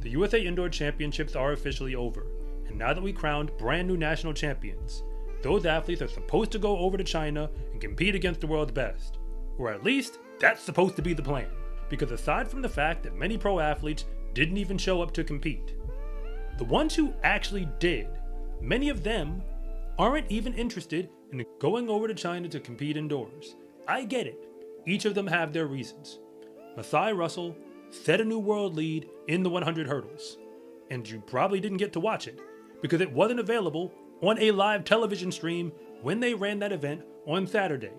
The USA Indoor Championships are officially over, and now that we crowned brand new national champions, those athletes are supposed to go over to China and compete against the world's best. Or at least, that's supposed to be the plan. Because aside from the fact that many pro athletes didn't even show up to compete, the ones who actually did, many of them aren't even interested in going over to China to compete indoors. I get it. Each of them have their reasons. Masai Russell set a new world lead in the 100 hurdles, and you probably didn't get to watch it because it wasn't available on a live television stream when they ran that event on Saturday.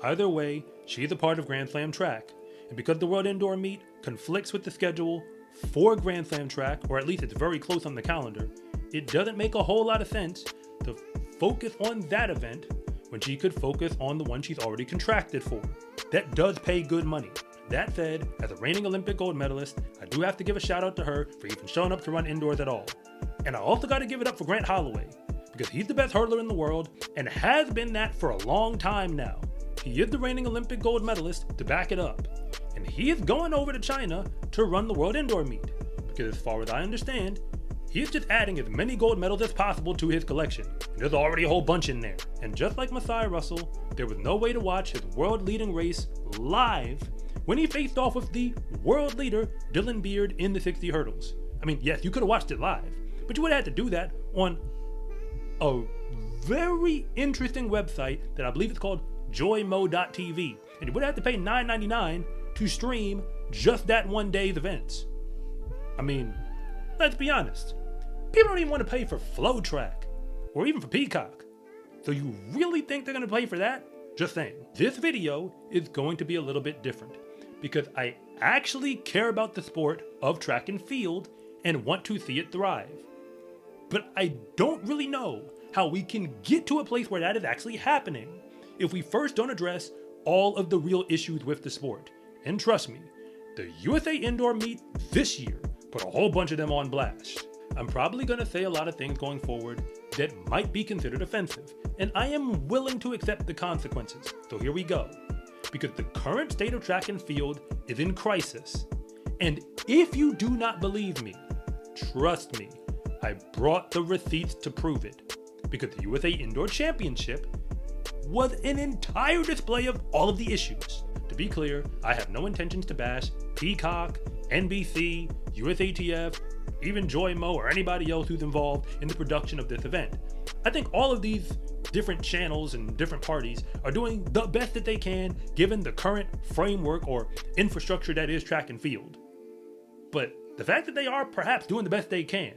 Either way, she's a part of Grand Slam track, and because the World Indoor Meet conflicts with the schedule for Grand Slam track, or at least it's very close on the calendar, it doesn't make a whole lot of sense to focus on that event when she could focus on the one she's already contracted for. That does pay good money. That said, as a reigning Olympic gold medalist, I do have to give a shout out to her for even showing up to run indoors at all. And I also got to give it up for Grant Holloway, because he's the best hurdler in the world and has been that for a long time now. He is the reigning Olympic gold medalist to back it up, and he is going over to China to run the World Indoor Meet, because as far as I understand, he is just adding as many gold medals as possible to his collection, and there's already a whole bunch in there. And just like Masai Russell, there was no way to watch his world-leading race live when he faced off with the world leader Dylan Beard in the 60 hurdles. I mean, yes, you could have watched it live, but you would have had to do that on a very interesting website that I believe is called joymo.tv, and you would have to pay $9.99 to stream just that one day's events. I mean, let's be honest, people don't even want to pay for Flow Track or even for Peacock. So you really think they're going to pay for that? Just saying. This video is going to be a little bit different because I actually care about the sport of track and field and want to see it thrive. But I don't really know how we can get to a place where that is actually happening if we first don't address all of the real issues with the sport. And trust me, the USA Indoor Meet this year put a whole bunch of them on blast. I'm probably going to say a lot of things going forward that might be considered offensive, and I am willing to accept the consequences. So here we go. Because the current state of track and field is in crisis. And if you do not believe me, trust me, I brought the receipts to prove it. Because the USA Indoor Championship was an entire display of all of the issues. To be clear, I have no intentions to bash Peacock, NBC, USATF, even Joymo, or anybody else who's involved in the production of this event. I think all of these different channels and different parties are doing the best that they can given the current framework or infrastructure that is track and field. But the fact that they are perhaps doing the best they can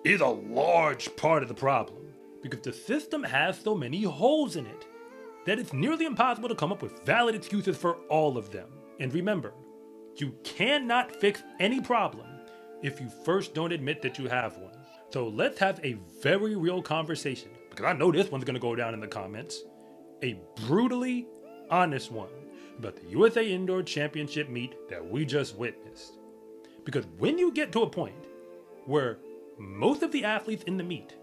is a large part of the problem, because the system has so many holes in it that it's nearly impossible to come up with valid excuses for all of them. And remember, you cannot fix any problem if you first don't admit that you have one. So let's have a very real conversation, because I know this one's going to go down in the comments. A brutally honest one about the USA Indoor Championship meet that we just witnessed. Because when you get to a point where most of the athletes in the meet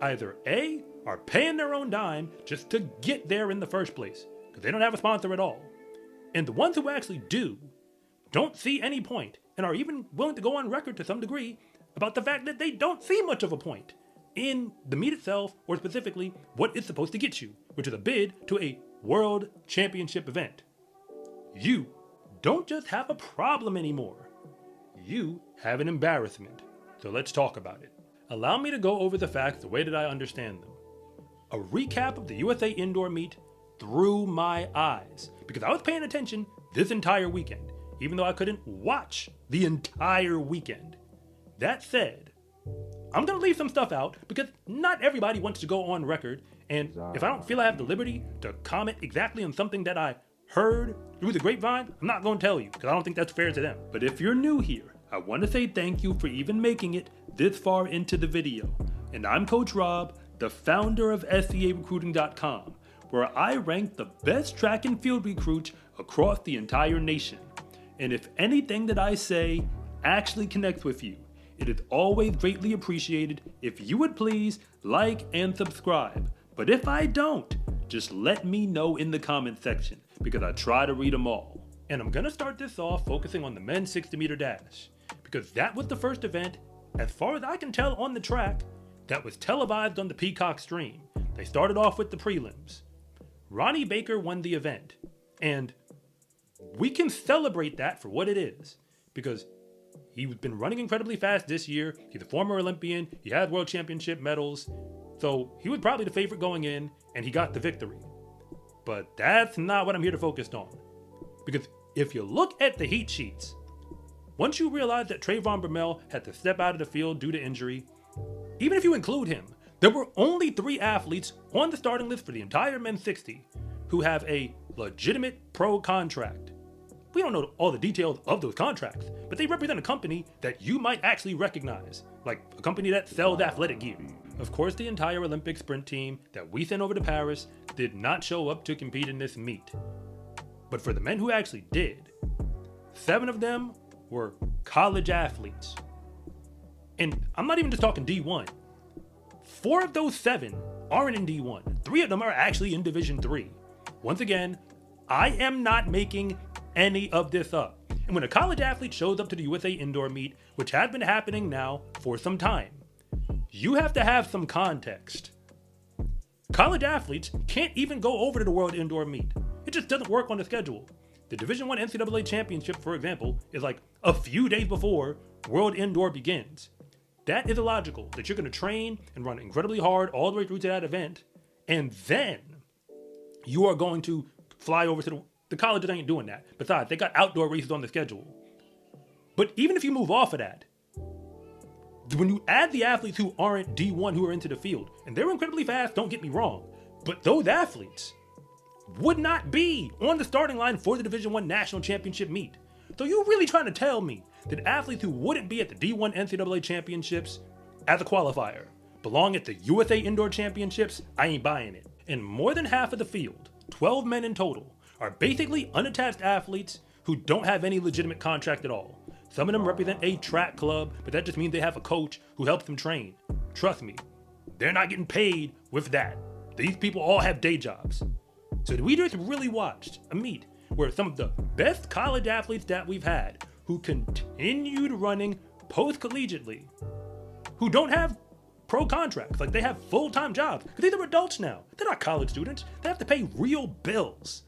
either A, are paying their own dime just to get there in the first place, because they don't have a sponsor at all, and the ones who actually do don't see any point and are even willing to go on record to some degree about the fact that they don't see much of a point in the meet itself, or specifically what it's supposed to get you, which is a bid to a world championship event. You don't just have a problem anymore. You have an embarrassment. So let's talk about it. Allow me to go over the facts the way that I understand them. A recap of the USA Indoor Meet through my eyes, because I was paying attention this entire weekend, even though I couldn't watch the entire weekend. That said, I'm going to leave some stuff out because not everybody wants to go on record, and if I don't feel I have the liberty to comment exactly on something that I heard through the grapevine, I'm not going to tell you because I don't think that's fair to them. But if you're new here, I want to say thank you for even making it this far into the video. And I'm Coach Rob, the founder of SCArecruiting.com, where I rank the best track and field recruits across the entire nation. And if anything that I say actually connects with you, it is always greatly appreciated if you would please like and subscribe. But if I don't, just let me know in the comment section, because I try to read them all. And I'm going to start this off focusing on the men's 60-meter dash, because that was the first event, as far as I can tell on the track, that was televised on the Peacock stream. They started off with the prelims. Ronnie Baker won the event, and we can celebrate that for what it is, because he's been running incredibly fast this year. He's a former Olympian. He had world championship medals. So he was probably the favorite going in, and he got the victory. But that's not what I'm here to focus on. Because if you look at the heat sheets, once you realize that Trayvon Bromell had to step out of the field due to injury, even if you include him, there were only 3 athletes on the starting list for the entire men's 60 who have a legitimate pro contract. We don't know all the details of those contracts, but they represent a company that you might actually recognize, like a company that sells athletic gear. Of course, the entire Olympic sprint team that we sent over to Paris did not show up to compete in this meet. But for the men who actually did, 7 of them were college athletes. And I'm not even just talking D1. 4 of those 7 aren't in D1. 3 of them are actually in Division 3. Once again, I am not making any of this up. And when a college athlete shows up to the USA Indoor meet, which has been happening now for some time, you have to have some context. College athletes can't even go over to the World Indoor meet. It just doesn't work on the schedule. The Division I NCAA Championship, for example, is like a few days before World Indoor begins. That is illogical, that you're going to train and run incredibly hard all the way through to that event, and then you are going to fly over to the colleges ain't doing that. Besides, they got outdoor races on the schedule. But even if you move off of that, when you add the athletes who aren't D1 who are into the field, and they're incredibly fast, don't get me wrong, but those athletes would not be on the starting line for the Division I National Championship meet. So you're really trying to tell me that athletes who wouldn't be at the D1 NCAA Championships as a qualifier belong at the USA Indoor Championships? I ain't buying it. And more than half of the field, 12 men in total, are basically unattached athletes who don't have any legitimate contract at all. Some of them represent a track club, but that just means they have a coach who helps them train. Trust me, they're not getting paid with that. These people all have day jobs. So we just really watched a meet where some of the best college athletes that we've had who continued running post-collegiately, who don't have pro contracts, like they have full-time jobs, because these are adults now. They're not college students. They have to pay real bills.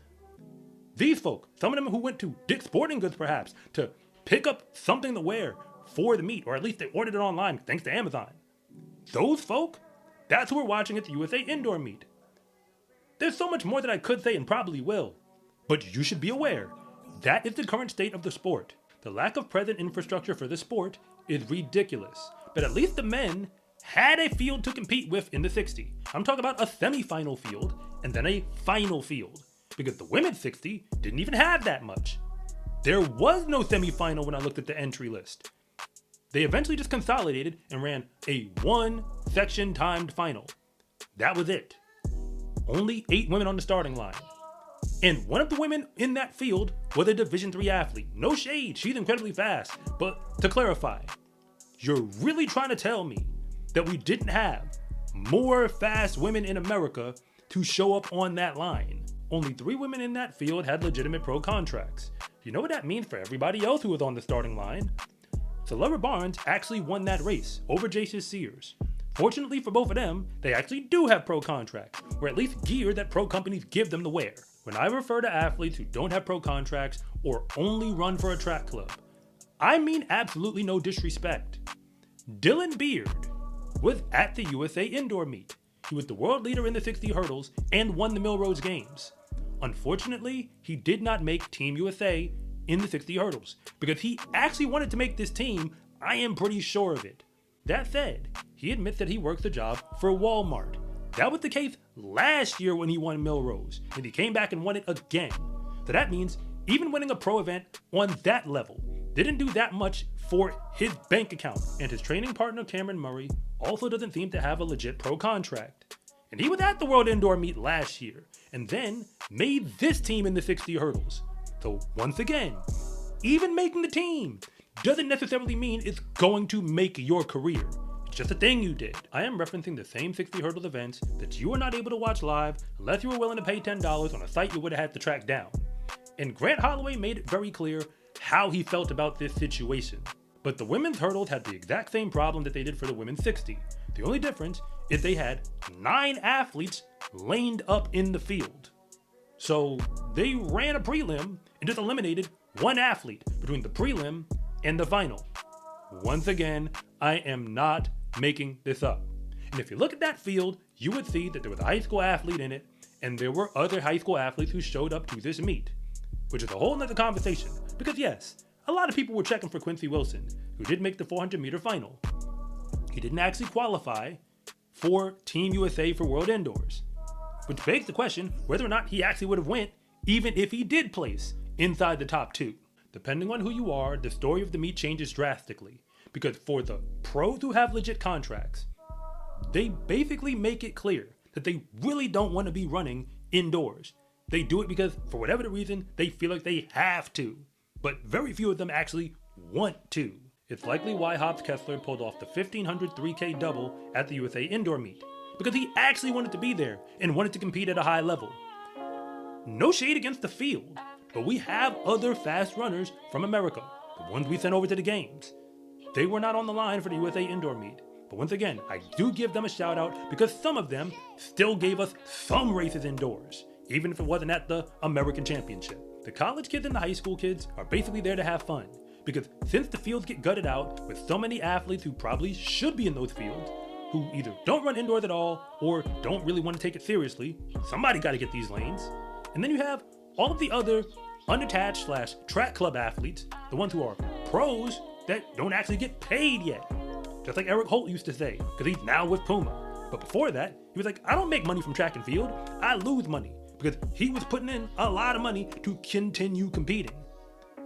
These folk, some of them who went to Dick's Sporting Goods perhaps to pick up something to wear for the meet, or at least they ordered it online thanks to Amazon. Those folk, that's who we're watching at the USA Indoor meet. There's so much more that I could say and probably will, but you should be aware, that is the current state of the sport. The lack of present infrastructure for the sport is ridiculous, but at least the men had a field to compete with in the 60. I'm talking about a semi-final field and then a final field, because the women's 60 didn't even have that much. There was no semi-final when I looked at the entry list. They eventually just consolidated and ran a 1-section timed final. That was it. Only 8 women on the starting line. And one of the women in that field was a Division III athlete. No shade, she's incredibly fast. But to clarify, you're really trying to tell me that we didn't have more fast women in America to show up on that line? Only 3 women in that field had legitimate pro contracts. You know what that means for everybody else who was on the starting line? Celera Barnes actually won that race over Jason Sears. Fortunately for both of them, they actually do have pro contracts, or at least gear that pro companies give them to wear. When I refer to athletes who don't have pro contracts or only run for a track club, I mean absolutely no disrespect. Dylan Beard was at the USA Indoor meet. He was the world leader in the 60 hurdles and won the Millrose Games. Unfortunately, he did not make Team USA in the 60 hurdles because he actually wanted to make this team. I am pretty sure of it. That said, he admits that he works a job for Walmart. That was the case last year when he won Millrose, and he came back and won it again. So that means even winning a pro event on that level didn't do that much for his bank account, and his training partner Cameron Murray also doesn't seem to have a legit pro contract. And he was at the World Indoor meet last year, and then made this team in the 60 hurdles. So once again, even making the team doesn't necessarily mean it's going to make your career. It's just a thing you did. I am referencing the same 60 hurdles events that you are not able to watch live unless you were willing to pay $10 on a site you would have had to track down. And Grant Holloway made it very clear how he felt about this situation. But the women's hurdles had the exact same problem that they did for the women's 60. The only difference is they had 9 athletes laned up in the field. So they ran a prelim and just eliminated 1 athlete between the prelim and the final. Once again, I am not making this up. And if you look at that field, you would see that there was a high school athlete in it, and there were other high school athletes who showed up to this meet, which is a whole nother conversation. Because yes, a lot of people were checking for Quincy Wilson, who did make the 400-meter final. He didn't actually qualify for Team USA for World Indoors, which begs the question whether or not he actually would have went even if he did place inside the top 2. Depending on who you are, the story of the meet changes drastically, because for the pros who have legit contracts, they basically make it clear that they really don't want to be running indoors. They do it because, for whatever the reason, they feel like they have to, but very few of them actually want to. It's likely why Hobbs Kessler pulled off the 1500 3K double at the USA Indoor meet, because he actually wanted to be there and wanted to compete at a high level. No shade against the field, but we have other fast runners from America, the ones we sent over to the games. They were not on the line for the USA Indoor meet, but once again, I do give them a shout out because some of them still gave us some races indoors, even if it wasn't at the American Championship. The college kids and the high school kids are basically there to have fun, because since the fields get gutted out with so many athletes who probably should be in those fields, who either don't run indoors at all or don't really want to take it seriously, somebody got to get these lanes. And then you have all of the other unattached / track club athletes, the ones who are pros that don't actually get paid yet. Just like Eric Holt used to say, because he's now with Puma. But before that, he was like, I don't make money from track and field, I lose money. Because he was putting in a lot of money to continue competing.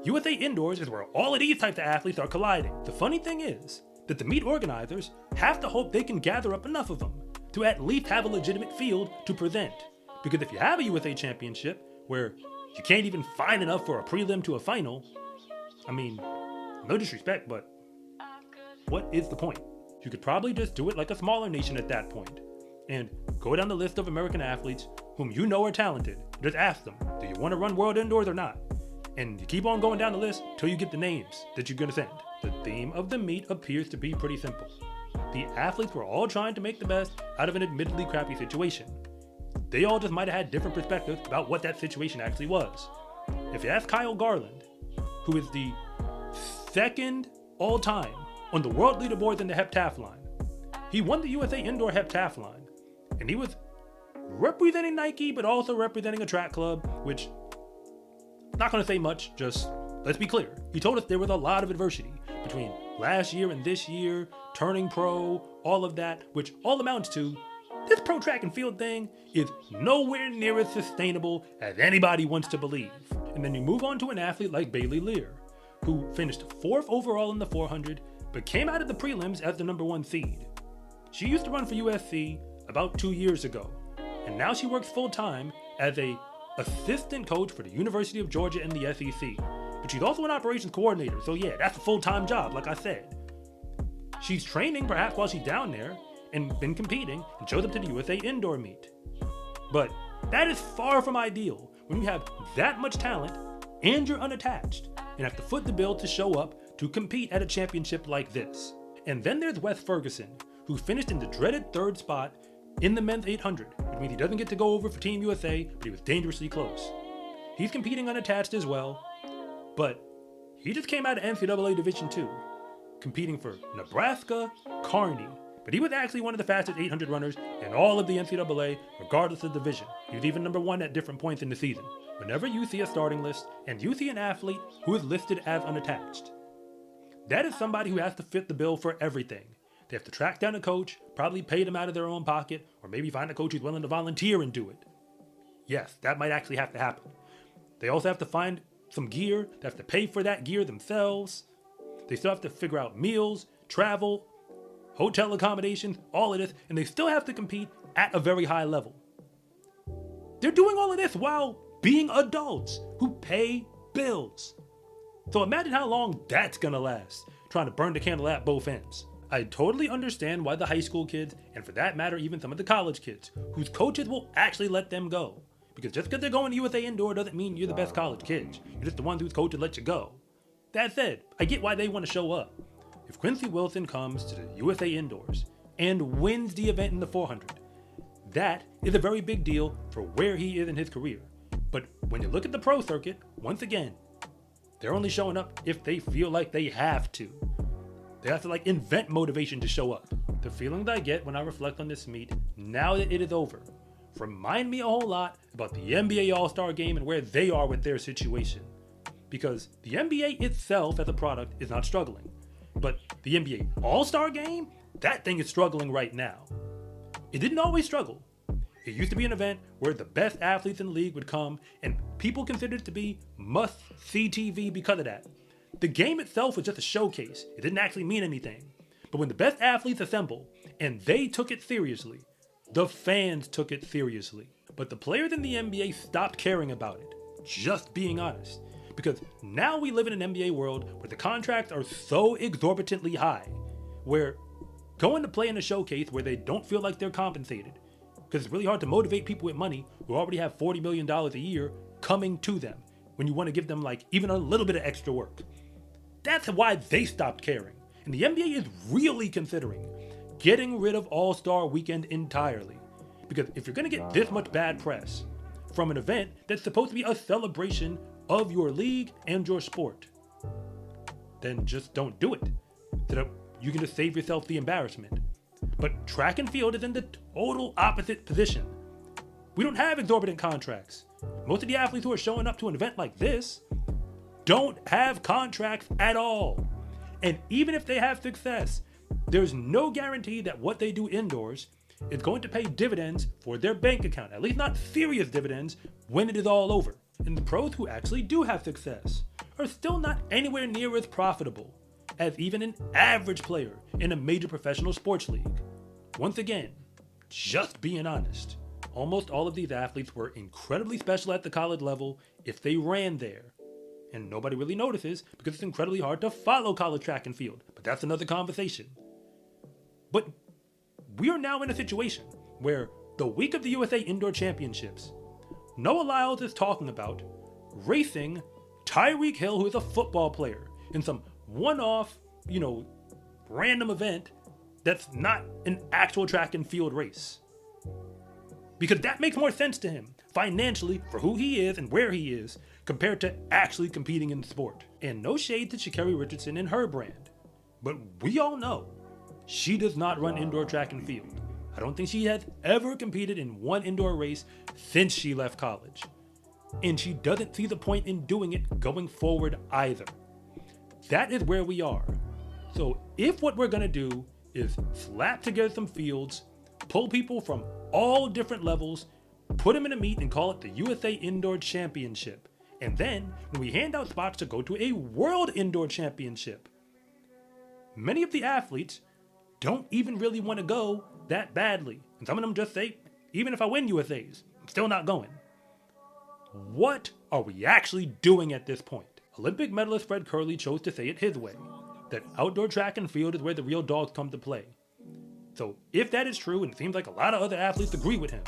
USA Indoors is where all of these types of athletes are colliding. The funny thing is that the meet organizers have to hope they can gather up enough of them to at least have a legitimate field to present. Because if you have a USA Championship where you can't even find enough for a prelim to a final, I mean, no disrespect, but what is the point? You could probably just do it like a smaller nation at that point, and go down the list of American athletes whom you know are talented. Just ask them, do you want to run World Indoors or not? And you keep on going down the list till you get the names that you're going to send. The theme of the meet appears to be pretty simple. The athletes were all trying to make the best out of an admittedly crappy situation. They all just might have had different perspectives about what that situation actually was. If you ask Kyle Garland, who is the second all-time on the world leaderboards in the heptathlon, he won the USA Indoor Heptathlon, and he was representing Nike, but also representing a track club, which, not going to say much, just let's be clear. He told us there was a lot of adversity between last year and this year, turning pro, all of that, which all amounts to this pro track and field thing is nowhere near as sustainable as anybody wants to believe. And then you move on to an athlete like Bailey Lear, who finished 4th overall in the 400, but came out of the prelims as the number 1 seed. She used to run for USC about 2 years ago, and now she works full-time as a assistant coach for the University of Georgia in the SEC. But she's also an operations coordinator, so yeah, that's a full-time job, like I said. She's training perhaps while she's down there, and been competing, and shows up to the USA Indoor meet. But that is far from ideal when you have that much talent and you're unattached and have to foot the bill to show up to compete at a championship like this. And then there's Wes Ferguson, who finished in the dreaded 3rd spot in the men's 800, which means he doesn't get to go over for Team USA, but he was dangerously close. He's competing unattached as well, but he just came out of NCAA Division II, competing for Nebraska Kearney. But he was actually one of the fastest 800 runners in all of the NCAA, regardless of division. He was even number 1 at different points in the season. Whenever you see a starting list and you see an athlete who is listed as unattached, that is somebody who has to fit the bill for everything. They have to track down a coach, probably pay them out of their own pocket, or maybe find a coach who's willing to volunteer and do it. Yes, that might actually have to happen. They also have to find some gear. They have to pay for that gear themselves. They still have to figure out meals, travel, hotel accommodations, all of this, and they still have to compete at a very high level. They're doing all of this while being adults who pay bills. So imagine how long that's gonna last, trying to burn the candle at both ends. I totally understand why the high school kids, and for that matter even some of the college kids, whose coaches will actually let them go. Because just because they're going to USA Indoor doesn't mean you're the best college kids. You're just the one whose coaches let you go. That said, I get why they want to show up. if Quincy Wilson comes to the USA Indoors and wins the event in the 400, that is a very big deal for where he is in his career. But when you look at the pro circuit, once again, they're only showing up if they feel like they have to. They have to invent motivation to show up. The feelings I get when I reflect on this meet, now that it is over, remind me a whole lot about the NBA All-Star Game and where they are with their situation. Because the NBA itself as a product is not struggling. But the NBA All-Star Game, that thing is struggling right now. It didn't always struggle. It used to be an event where the best athletes in the league would come and people considered it to be must-see TV because of that. The game itself was just a showcase. It didn't actually mean anything. But when the best athletes assemble and they took it seriously, the fans took it seriously. But the players in the NBA stopped caring about it. Just being honest. Because now we live in an NBA world where the contracts are so exorbitantly high, where going to play in a showcase where they don't feel like they're compensated, because it's really hard to motivate people with money who already have $40 million a year coming to them when you want to give them even a little bit of extra work. That's why they stopped caring. And the NBA is really considering getting rid of All-Star Weekend entirely. Because if you're going to get this much bad press from an event that's supposed to be a celebration of your league and your sport, then just don't do it. So that you can just save yourself the embarrassment. But track and field is in the total opposite position. We don't have exorbitant contracts. Most of the athletes who are showing up to an event like this don't have contracts at all. And even if they have success, there's no guarantee that what they do indoors is going to pay dividends for their bank account, at least not serious dividends, when it is all over. And the pros who actually do have success are still not anywhere near as profitable as even an average player in a major professional sports league. Once again, just being honest, almost all of these athletes were incredibly special at the college level if they ran there. And nobody really notices because it's incredibly hard to follow college track and field. But that's another conversation. But we are now in a situation where the week of the USA Indoor Championships, Noah Lyles is talking about racing Tyreek Hill, who is a football player, in some one-off, random event that's not an actual track and field race. Because that makes more sense to him financially for who he is and where he is compared to actually competing in the sport. And no shade to Sha'Carri Richardson and her brand, but we all know she does not run indoor track and field. I don't think she has ever competed in one indoor race since she left college. And she doesn't see the point in doing it going forward either. That is where we are. So if what we're gonna do is slap together some fields, pull people from all different levels, put them in a meet and call it the USA Indoor Championship. And then when we hand out spots to go to a World Indoor Championship, many of the athletes don't even really want to go that badly. And some of them just say, even if I win USAs, I'm still not going. What are we actually doing at this point? Olympic medalist Fred Curley chose to say it his way, that outdoor track and field is where the real dogs come to play. So if that is true, and it seems like a lot of other athletes agree with him,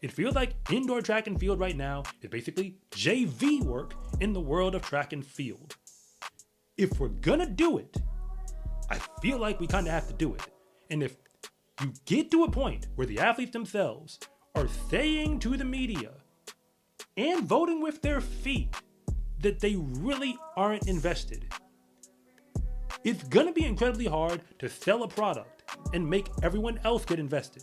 it feels like indoor track and field right now is basically JV work in the world of track and field. If we're gonna do it, I feel like we kind of have to do it. And if you get to a point where the athletes themselves are saying to the media and voting with their feet that they really aren't invested, it's gonna be incredibly hard to sell a product and make everyone else get invested.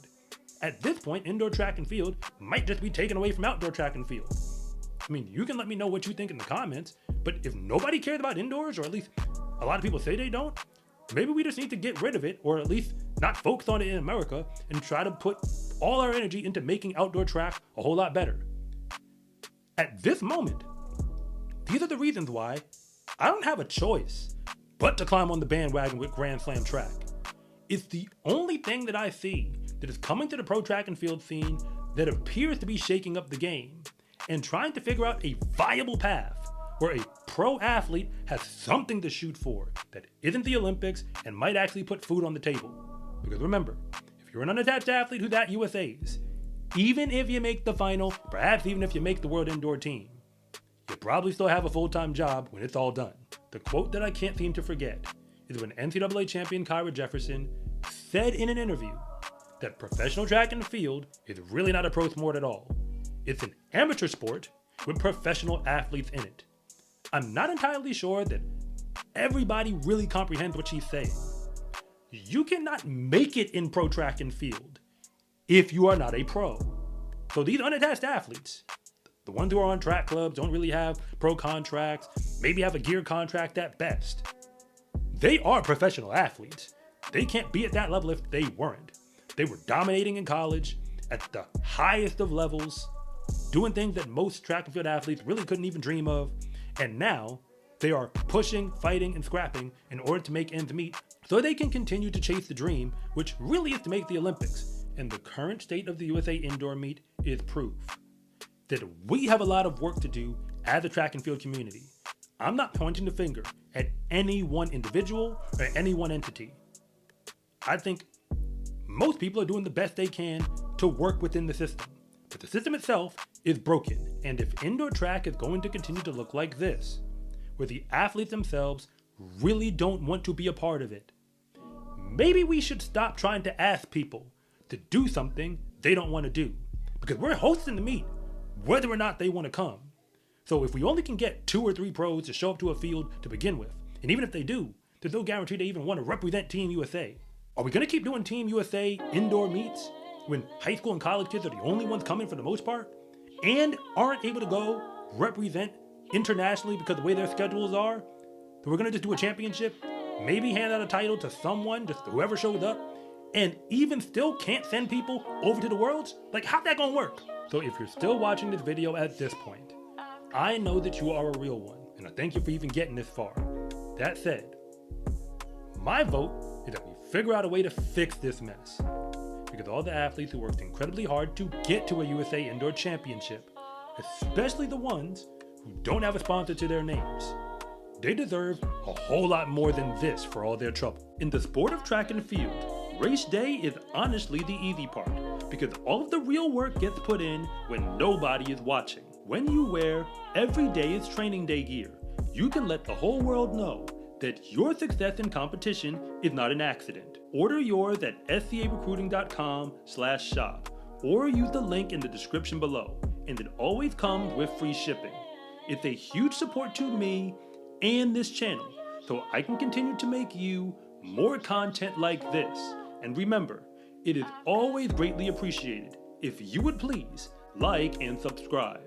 At this point, indoor track and field might just be taken away from outdoor track and field. I mean, you can let me know what you think in the comments, but if nobody cares about indoors, or at least a lot of people say they don't, maybe we just need to get rid of it, or at least not focus on it in America and try to put all our energy into making outdoor track a whole lot better. At this moment, these are the reasons why I don't have a choice but to climb on the bandwagon with Grand Slam track. It's the only thing that I see that is coming to the pro track and field scene that appears to be shaking up the game and trying to figure out a viable path where a pro athlete has something to shoot for that isn't the Olympics and might actually put food on the table. Because remember, if you're an unattached athlete who's at USA's, even if you make the final, perhaps even if you make the World Indoor team, you probably still have a full-time job when it's all done. The quote that I can't seem to forget is when NCAA champion Kyra Jefferson said in an interview that professional track and field is really not a pro sport at all. It's an amateur sport with professional athletes in it. I'm not entirely sure that everybody really comprehends what she's saying. You cannot make it in pro track and field if you are not a pro. So these unattached athletes, the ones who are on track clubs, don't really have pro contracts, maybe have a gear contract at best. They are professional athletes. They can't be at that level if they weren't. They were dominating in college at the highest of levels, doing things that most track and field athletes really couldn't even dream of. And now they are pushing, fighting, and scrapping in order to make ends meet so they can continue to chase the dream, which really is to make the Olympics. And the current state of the USA indoor meet is proof that we have a lot of work to do as a track and field community. I'm not pointing the finger at any one individual or any one entity. I think most people are doing the best they can to work within the system, but the system itself is broken. And if indoor track is going to continue to look like this, where the athletes themselves really don't want to be a part of it, maybe we should stop trying to ask people to do something they don't want to do, because we're hosting the meet whether or not they want to come. So if we only can get 2 or 3 pros to show up to a field to begin with, and even if they do, there's no guarantee they even want to represent Team USA. Are we going to keep doing Team USA indoor meets when high school and college kids are the only ones coming for the most part and aren't able to go represent internationally because of the way their schedules are? So we're going to just do a championship, maybe hand out a title to someone, just whoever shows up, and even still can't send people over to the Worlds? Like, how's that gonna work? So if you're still watching this video at this point, I know that you are a real one, and I thank you for even getting this far. That said, my vote is that we figure out a way to fix this mess, because all the athletes who worked incredibly hard to get to a USA Indoor Championship, especially the ones who don't have a sponsor to their names, they deserve a whole lot more than this for all their trouble. In the sport of track and field, race day is honestly the easy part, because all of the real work gets put in when nobody is watching. When you wear every day is training day gear, you can let the whole world know that your success in competition is not an accident. Order yours at scarecruiting.com/shop or use the link in the description below, and it always comes with free shipping. It's a huge support to me and this channel, so I can continue to make you more content like this. And remember, it is always greatly appreciated if you would please like and subscribe.